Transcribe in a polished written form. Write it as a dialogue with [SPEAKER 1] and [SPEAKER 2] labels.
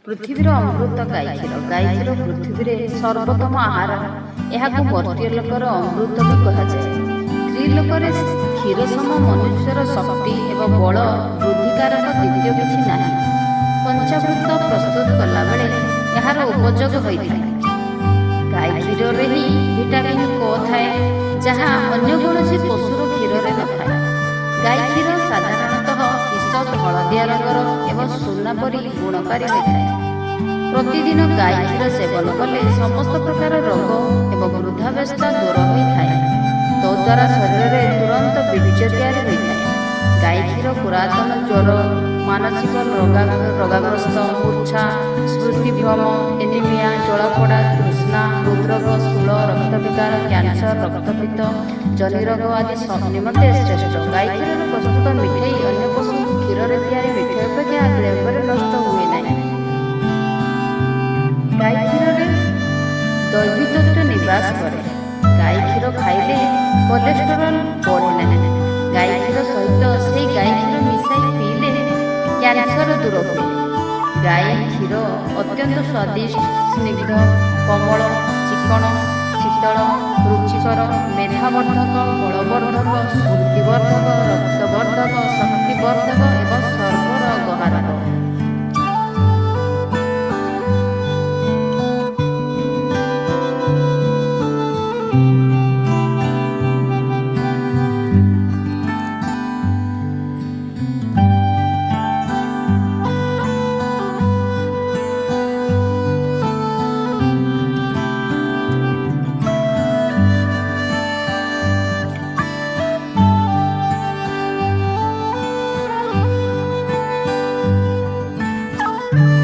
[SPEAKER 1] ପୃଥିବୀର ଅମୃତ ଗାଈ କ୍ଷୀର ପୃଥିବୀରେ ସର୍ବୋତ୍ତମ ଆହାର। ଏହାକୁ ମର୍ତ୍ତ୍ୟ ଲୋକର ଅମୃତ ବି କୁହାଯାଏ। ସ୍ତ୍ରୀ ଲୋକରେ କ୍ଷୀର ସମ ମନୁଷ୍ୟର ଶକ୍ତି ଏବଂ ବଳ ବୃଦ୍ଧିକାରକ ଦ୍ୱିତୀୟ କିଛି ନାହିଁ। ପଞ୍ଚାମୃତ ପ୍ରସ୍ତୁତ କଲାବେଳେ ଏହାର ଉପଯୋଗ ହୋଇଥାଏ। ଗାଈ କ୍ଷୀରରେ ହିଁ ଭିଟାମିନ୍ କ ଥାଏ, ଯାହା ଅନ୍ୟ କୌଣସି ପଶୁର କ୍ଷୀରରେ ନଥାଏ। ଗାଈ କ୍ଷୀର ସାଧାରଣତଃ ଇସତ ହଳଦିଆ ରଙ୍ଗର ଏବଂ ସୁନା ପରି ଗୁଣକାରୀ ହୋଇଥାଏ। ପ୍ରତିଦିନ ଗାଈ କ୍ଷୀର ସେବନ କଲେ ସମସ୍ତ ପ୍ରକାର ରୋଗ ଏବଂ ବୃଦ୍ଧାବସ୍ଥା ଦୂର ହୋଇଥାଏ। ତଦ୍ୱାରା ଶରୀରରେ ତୁରନ୍ତ ବୀର୍ଯ୍ୟ ତିଆରି ହୋଇଥାଏ। ଗାଈ କ୍ଷୀର ପୁରାତନ ଜ୍ୱର, ମାନସିକ ରୋଗାଗ୍ରସ୍ତ, ମୂର୍ଚ୍ଛା, ସ୍ମୃତିଭ୍ରମ, ଏନିମିଆ, ଜଳାପୋଡ଼ା, ତୃଷ୍ଣା, ହୃଦରୋଗ, ସ୍ଥୂଳ ରକ୍ତବିକାର, କ୍ୟାନ୍ସର, ରକ୍ତପିତ୍ତ, ଜନିରୋଗ ଆଦି ନିମନ୍ତେ ଶ୍ରେଷ୍ଠ। ଗାଈ କ୍ଷୀରର ପ୍ରସ୍ତୁତ ମିଠେଇ ଅନ୍ୟ ପଶୁ କ୍ଷୀରରେ ତିଆରି ମିଠେଇ ଅପେକ୍ଷା ବିଳମ୍ବରେ ନଷ୍ଟ ହୁଏ ନାହିଁ। ଗାଈ କ୍ଷୀରରେ ଦୈବୀତତ୍ତ୍ୱ ନିବାସ କରେ। ଗାଈ କ୍ଷୀର ଖାଇଲେ କୋଲେଷ୍ଟରଲ ବଢ଼େ ନାହିଁ। ଗାଈ କ୍ଷୀର ସହିତ ସେହି ଗାଈ କ୍ଷୀର ମିଶାଇ ପିଇଲେ କ୍ୟାନ୍ସର ଦୂର ହୁଏ। ଗାଈ କ୍ଷୀର ଅତ୍ୟନ୍ତ ସ୍ୱାଦିଷ୍ଟ, ସ୍ନିଗ୍ଧ, କୋମଳ, ଚିକ୍କଣ, ଶୀତଳ, ରୁଚିକର, ମେଧାବର୍ଦ୍ଧକ, ବଳବର୍ଦ୍ଧକ, ସ୍ମୃତିବର୍ଦ୍ଧକ, ରକ୍ତବର୍ଦ୍ଧକ, ଶକ୍ତିବର୍ଦ୍ଧକ ଏବଂ ସର୍ବରୋଗହାରକ।